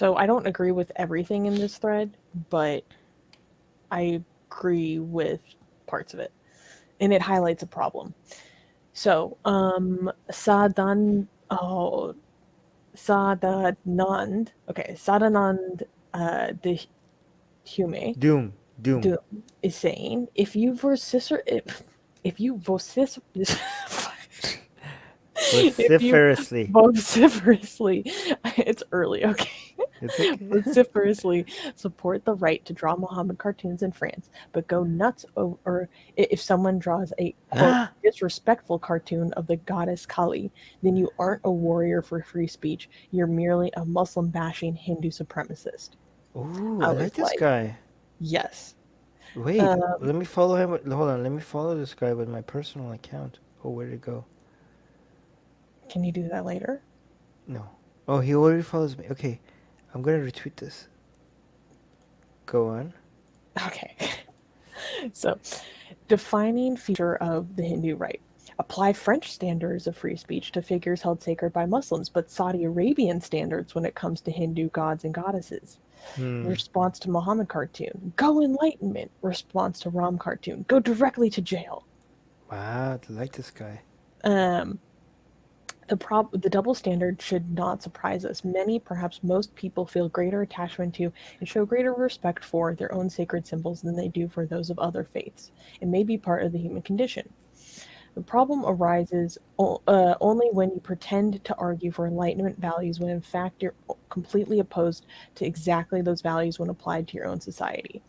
So I don't agree with everything in this thread, but I agree with parts of it. And it highlights a problem. So, Sadanand the Hume Doom. Doom is saying if you if you Vociferously. vociferously it's early, okay. It's okay. Vociferously support the right to draw Muhammad cartoons in France, but go nuts over if someone draws a quote disrespectful cartoon of the goddess Kali, then you aren't a warrior for free speech. You're merely a Muslim bashing Hindu supremacist. Ooh, I I was like this like, guy. yes. Wait, Um, let me follow him. Hold on, let me follow this guy with my personal account. Oh, where'd it go? can you do that later? No. Oh, he already follows me. Okay, I'm gonna retweet this. Go on. Okay. So, defining feature of the Hindu right. Apply French standards of free speech to figures held sacred by Muslims, but Saudi Arabian standards when it comes to Hindu gods and goddesses. Hmm. Response to Muhammad cartoon. Go Enlightenment. Response to Ram cartoon. Go directly to jail. Wow, I like this guy. Um, the double standard should not surprise us. Many, perhaps most people feel greater attachment to and show greater respect for their own sacred symbols than they do for those of other faiths. It may be part of the human condition. The problem arises only when you pretend to argue for Enlightenment values when in fact you're completely opposed to exactly those values when applied to your own society.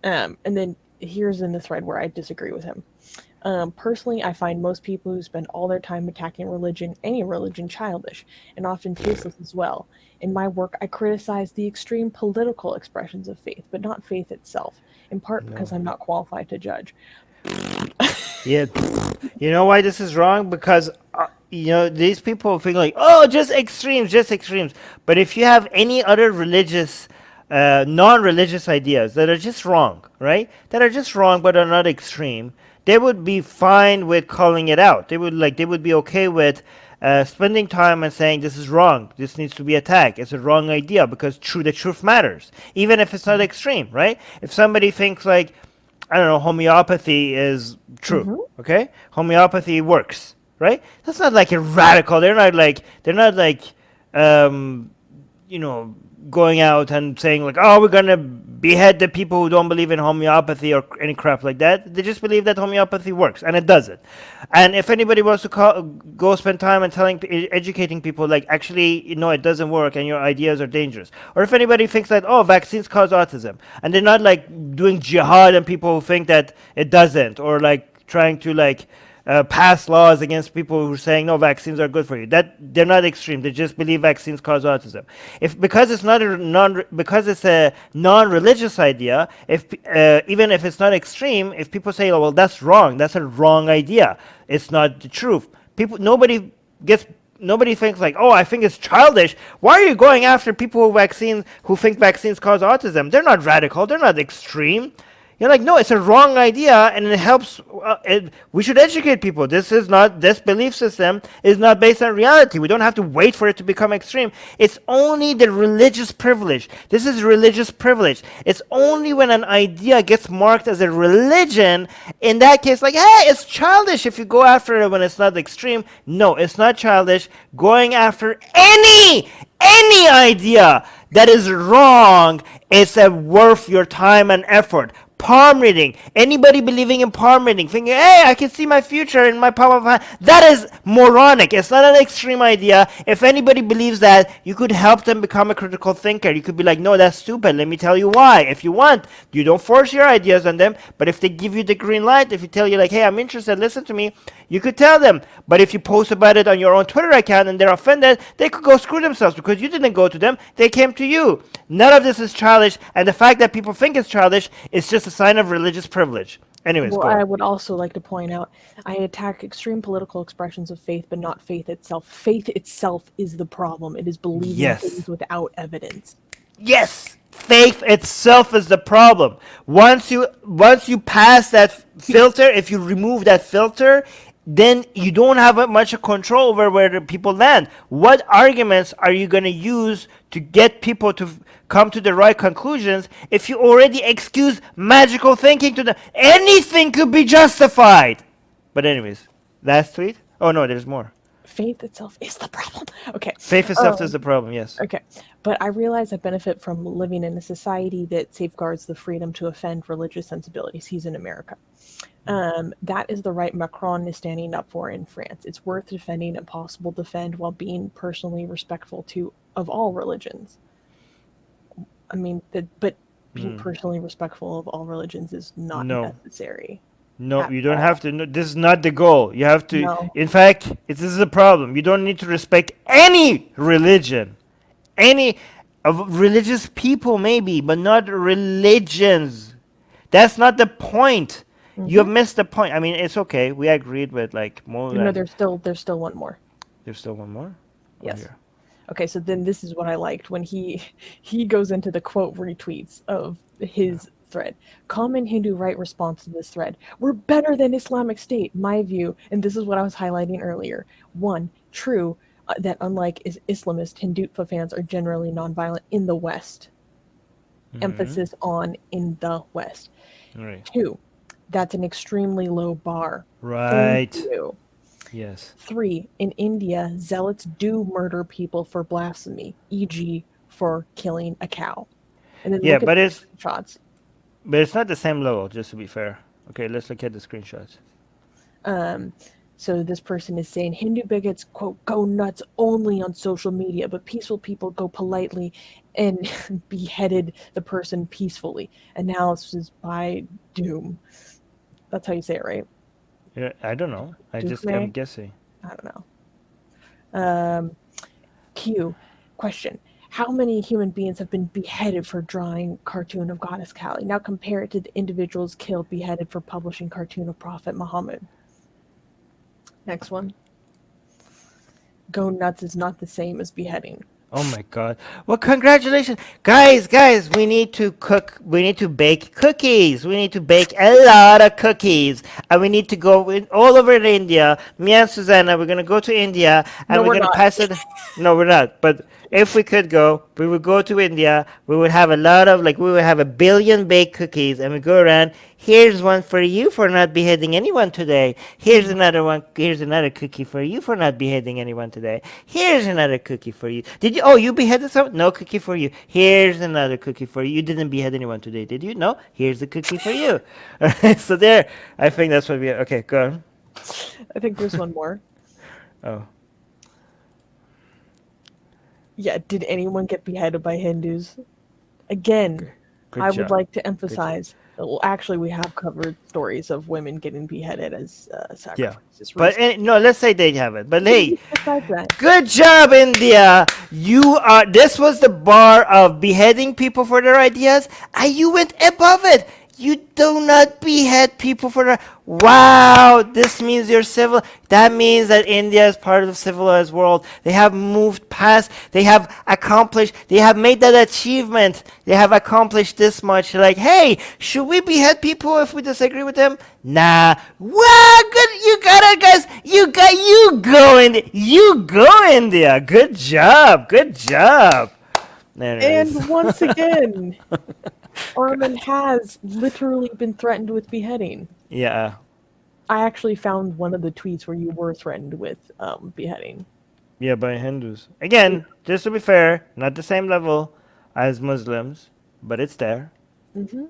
And then here's in the thread where I disagree with him. Personally, I find most people who spend all their time attacking religion, any religion, childish and often tasteless as well. In my work, I criticize the extreme political expressions of faith, but not faith itself, in part because No. I'm not qualified to judge. Yeah. You know why this is wrong? Because these people think like, oh, just extremes, just extremes. But if you have any other religious, non-religious ideas that are just wrong, right? That are just wrong but are not extreme, they would be fine with calling it out. They would be okay with spending time and saying this is wrong. This needs to be attacked. It's a wrong idea because the truth matters, even if it's not extreme, right? If somebody thinks like, I don't know, homeopathy is true. Hmm. Okay, homeopathy works, right? That's not like a radical. They're not like, um, you know, going out and saying like, oh, we're gonna behead the people who don't believe in homeopathy or any crap like that. They just believe that homeopathy works and it does it. And if anybody wants to go spend time and educating people like, actually, it doesn't work and your ideas are dangerous. Or if anybody thinks that, oh, vaccines cause autism, and they're not like doing jihad and people who think that it doesn't, or like trying to like pass laws against people who are saying no, vaccines are good for you. That they're not extreme. They just believe vaccines cause autism. If because it's a non-religious idea, if even if it's not extreme, if people say, oh well, that's wrong, that's a wrong idea, it's not the truth. Gets Nobody thinks like, oh, I think it's childish. Why are you going after people who think vaccines cause autism? They're not radical. They're not extreme. You're like, no, it's a wrong idea, and it helps. We should educate people. This belief system is not based on reality. We don't have to wait for it to become extreme. It's only the religious privilege. This is religious privilege. It's only when an idea gets marked as a religion, in that case, like, hey, it's childish if you go after it when it's not extreme. No, it's not childish. Going after any idea that is wrong is worth your time and effort. Palm reading. Anybody believing in palm reading, thinking, hey, I can see my future in my palm of my hand. That is moronic. It's not an extreme idea. If anybody believes that, you could help them become a critical thinker. You could be like, no, that's stupid. Let me tell you why. If you want, you don't force your ideas on them. But if they give you the green light, if you tell you like, hey, I'm interested, listen to me, you could tell them. But if you post about it on your own Twitter account and they're offended, they could go screw themselves because you didn't go to them. They came to you. None of this is childish. And the fact that people think it's childish is just a sign of religious privilege. Anyways, Well, go on. I would also like to point out I attack extreme political expressions of faith, but not faith itself. Faith itself is the problem. It is believing Yes. things without evidence. Yes. Faith itself is the problem. Once you pass that filter, if you remove that filter, then you don't have much control over where the people land. What arguments are you going to use to get people to come to the right conclusions if you already excuse magical thinking to them? Anything could be justified. But anyways, last tweet. Oh no, there's more. Faith itself is the problem. Okay. Faith itself is the problem. Yes. Okay. But I realize I benefit from living in a society that safeguards the freedom to offend religious sensibilities. He's in America. That is the right Macron is standing up for in France. It's worth defending and possible to defend while being personally respectful of all religions. I mean, but being personally respectful of all religions is not necessary. No, you don't have to. No, this is not the goal. You have to. No. In fact, this is a problem. You don't need to respect any religion, any of religious people, maybe, but not religions. That's not the point. You have missed the point. I mean, it's okay. We agreed with like more. No, there's still one more. There's still one more. Yes. Here. Okay, so then this is what I liked when he goes into the quote retweets of his thread. Common Hindu right response to this thread: "We're better than Islamic State, my view." And this is what I was highlighting earlier. One, true that unlike Islamist, Hindufa fans are generally nonviolent in the West. Emphasis on in the West. Right. Two, that's an extremely low bar. Right. Thank you. Yes. 3, in India, zealots do murder people for blasphemy, e.g., for killing a cow. And then look at the screenshots. But it's not the same level, just to be fair. Okay, let's look at the screenshots. So this person is saying Hindu bigots, quote, go nuts only on social media, but peaceful people go politely and beheaded the person peacefully. Analysis by Doom. That's how you say it, right? Yeah, I don't know. I'm guessing. I don't know. Q, question. How many human beings have been beheaded for drawing cartoon of Goddess Kali? Now compare it to the individuals killed, beheaded for publishing cartoon of Prophet Muhammad. Next one. Go nuts is not the same as beheading. Oh my god. Well, congratulations. Guys, we need to bake cookies. We need to bake a lot of cookies. And we need to go all over India. Me and Susanna, we're going to go to India. And we're going to pass it. No, we're not. But if we could go, we would go to India. We would have we would have 1 billion baked cookies. And we go around. Here's one for you for not beheading anyone today. Here's another one. Here's another cookie for you for not beheading anyone today. Here's another cookie for you. You beheaded someone? No cookie for you. Here's another cookie for you. You didn't behead anyone today, did you? No. Here's a cookie for you. So there, I think that's what okay, go on. I think there's one more. Oh. Yeah, did anyone get beheaded by Hindus? Again, Good I job. would like to emphasize. Well, actually, we have covered stories of women getting beheaded as sacrifices. But no, let's say they haven't. But hey, besides that, good job, India. This was the bar of beheading people for their ideas, and you went above it. You do not behead people for their. Wow, this means you're civil. That means that India is part of the civilized world. They have moved past. They have accomplished. They have made that achievement. They have accomplished this much. Like, hey, should we behead people if we disagree with them? Nah. Wow, good. You got it, guys. You go, India. Good job. Good job. And once again, Armin has literally been threatened with beheading. Yeah. I actually found one of the tweets where you were threatened with beheading. Yeah, by Hindus. Again, just to be fair, not the same level as Muslims, but it's there. Mm-hmm.